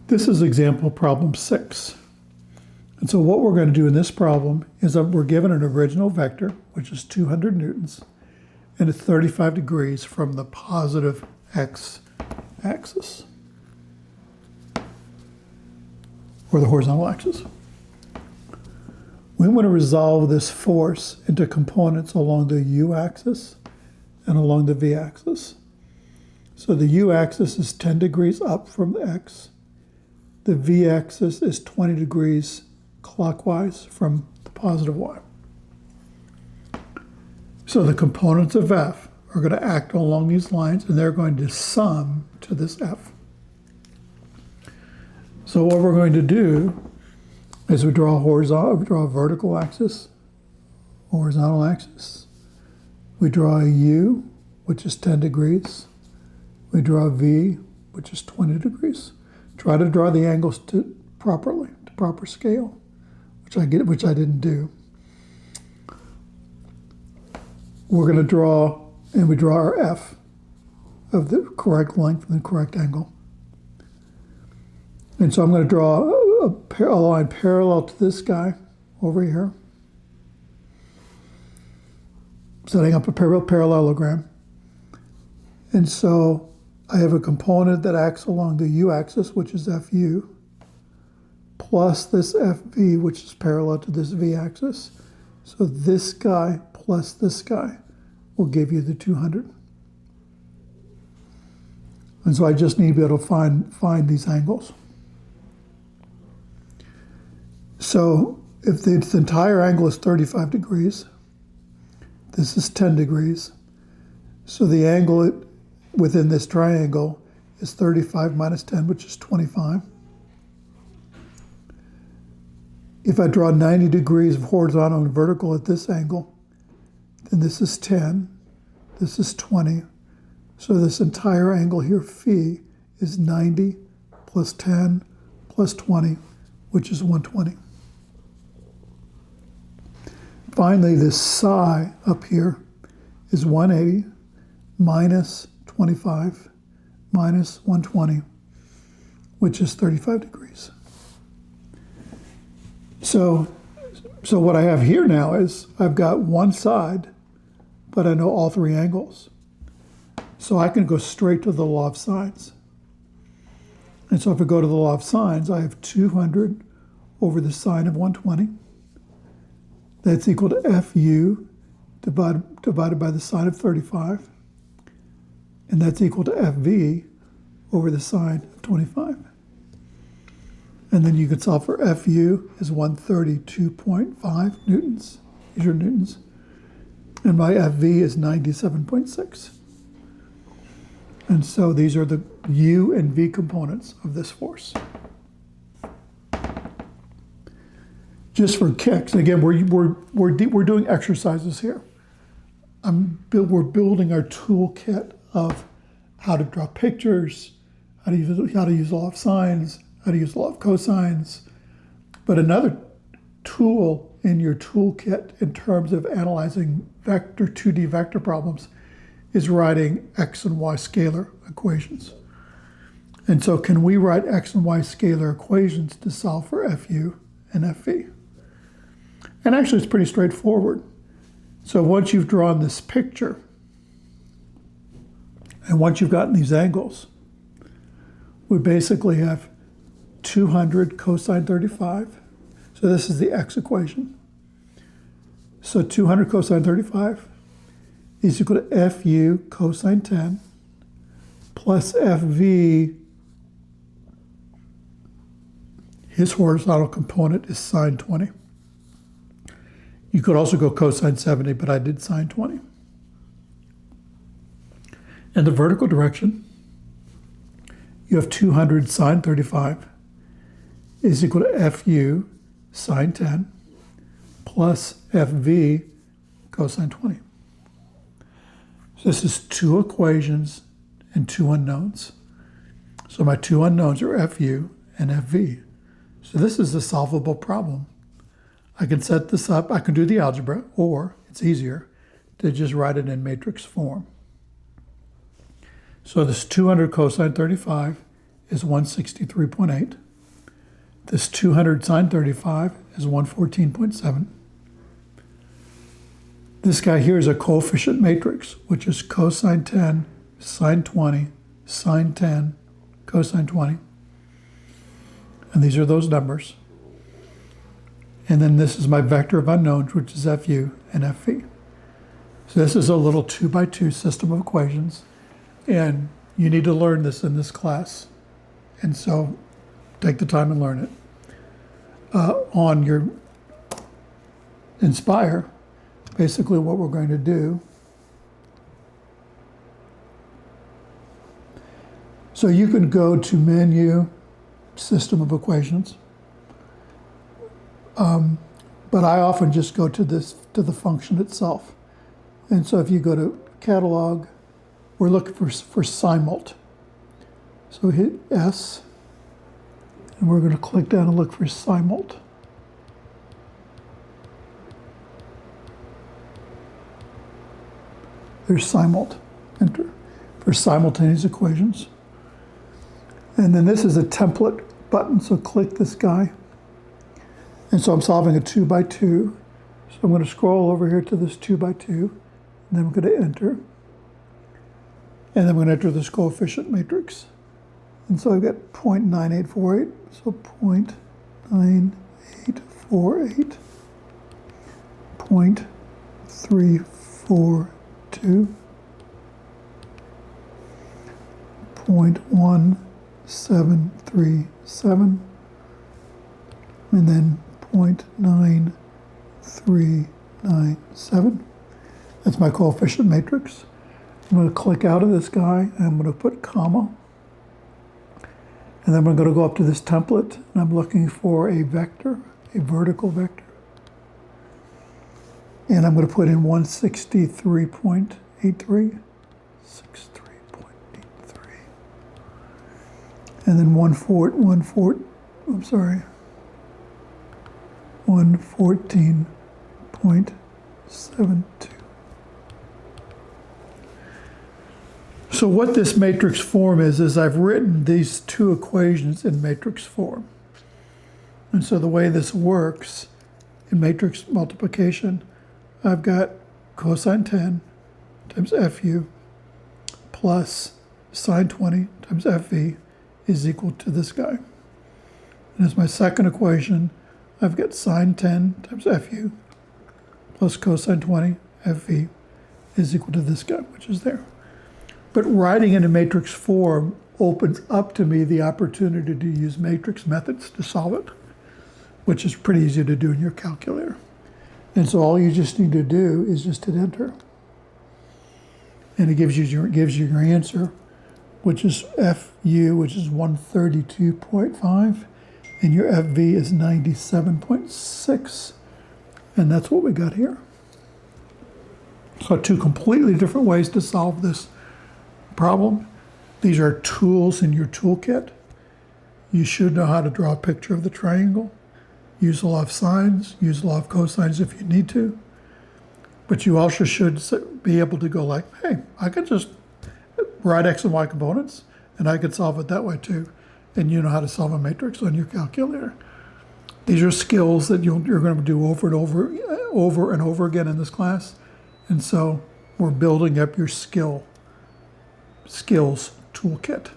This is example problem 6. And so what we're going to do in this problem is that we're given an original vector, which is 200 newtons, and it's 35 degrees from the positive x-axis, or the horizontal axis. We want to resolve this force into components along the u-axis and along the v-axis. So the u-axis is 10 degrees up from the x. The v-axis is 20 degrees clockwise from the positive y. So the components of f are going to act along these lines, and they're going to sum to this f. So what we're going to do is we draw a vertical axis, horizontal axis. We draw a u, which is 10 degrees. We draw a v, which is 20 degrees. Try to draw the angles properly, to proper scale, which I didn't do. We're going to draw, and we draw our f of the correct length and the correct angle. And so I'm going to draw a line parallel to this guy over here, setting up a parallelogram. And so I have a component that acts along the u-axis, which is fu, plus this fv, which is parallel to this v-axis. So this guy plus this guy will give you the 200. And so I just need to be able to find these angles. So if the entire angle is 35 degrees, this is 10 degrees. So the angle within this triangle is 35 minus 10, which is 25. If I draw 90 degrees of horizontal and vertical at this angle, then this is 10, this is 20. So this entire angle here, phi, is 90 plus 10 plus 20, which is 120. Finally, this psi up here is 180 minus 25 minus 120, which is 35 degrees. So what I have here now is I've got one side, but I know all three angles. So I can go straight to the law of sines. And so if I go to the law of sines, I have 200 over the sine of 120. That's equal to fu divided by the sine of 35. And that's equal to fv over the sine of 25. And then you can solve for fu is 132.5 newtons. These are newtons. And my fv is 97.6. And so these are the u and v components of this force. Just for kicks, again, we're doing exercises here. We're building our toolkit of how to draw pictures, how to use law of sines, how to use law of cosines. But another tool in your toolkit in terms of analyzing 2D vector problems is writing x and y scalar equations. And so can we write x and y scalar equations to solve for fu and fv? And actually it's pretty straightforward. So once you've drawn this picture, and once you've gotten these angles, we basically have 200 cosine 35. So this is the x equation. So 200 cosine 35 is equal to fu cosine 10 plus fv, his horizontal component is sine 20. You could also go cosine 70, but I did sine 20. And the vertical direction, you have 200 sine 35 is equal to fu sine 10 plus fv cosine 20. So this is two equations and two unknowns. So my two unknowns are fu and fv. So this is a solvable problem. I can set this up, I can do the algebra, or it's easier to just write it in matrix form. So this 200 cosine 35 is 163.8. This 200 sine 35 is 114.7. This guy here is a coefficient matrix, which is cosine 10, sine 20, sine 10, cosine 20. And these are those numbers. And then this is my vector of unknowns, which is FU and FV. So this is a little 2x2 system of equations. And you need to learn this in this class. And so take the time and learn it. On your nSpire, basically what we're going to do, so you can go to menu, system of equations, but I often just go to the function itself. And so if you go to catalog, we're looking for simult. So hit S, and we're going to click down and look for simult. There's simult, enter, for simultaneous equations. And then this is a template button, so click this guy. And so I'm solving a 2x2. So I'm going to scroll over here to this 2x2, and then I'm going to enter. And then I'm going to enter this coefficient matrix. And so I've got 0.9848, so 0.9848, 0.342, 0.1737, and then 0.9397. That's my coefficient matrix. I'm going to click out of this guy, and I'm going to put comma. And then I'm going to go up to this template, and I'm looking for a vector, a vertical vector. And I'm going to put in 163.83, 63.83, and then 114.72. So what this matrix form is I've written these two equations in matrix form. And so the way this works in matrix multiplication, I've got cosine 10 times FU plus sine 20 times FV is equal to this guy. And as my second equation, I've got sine 10 times FU plus cosine 20 FV is equal to this guy, which is there. But writing in a matrix form opens up to me the opportunity to use matrix methods to solve it, which is pretty easy to do in your calculator. And so all you just need to do is just hit enter. And it gives you your answer, which is FU, which is 132.5, and your FV is 97.6. And that's what we got here. So two completely different ways to solve this problem. These are tools in your toolkit. You should know how to draw a picture of the triangle. Use the law of sines, use the law of cosines if you need to. But you also should be able to go like, hey, I could just write X and Y components, and I could solve it that way too. And you know how to solve a matrix on your calculator. These are skills that you're going to do over and over again in this class. And so we're building up your skills toolkit.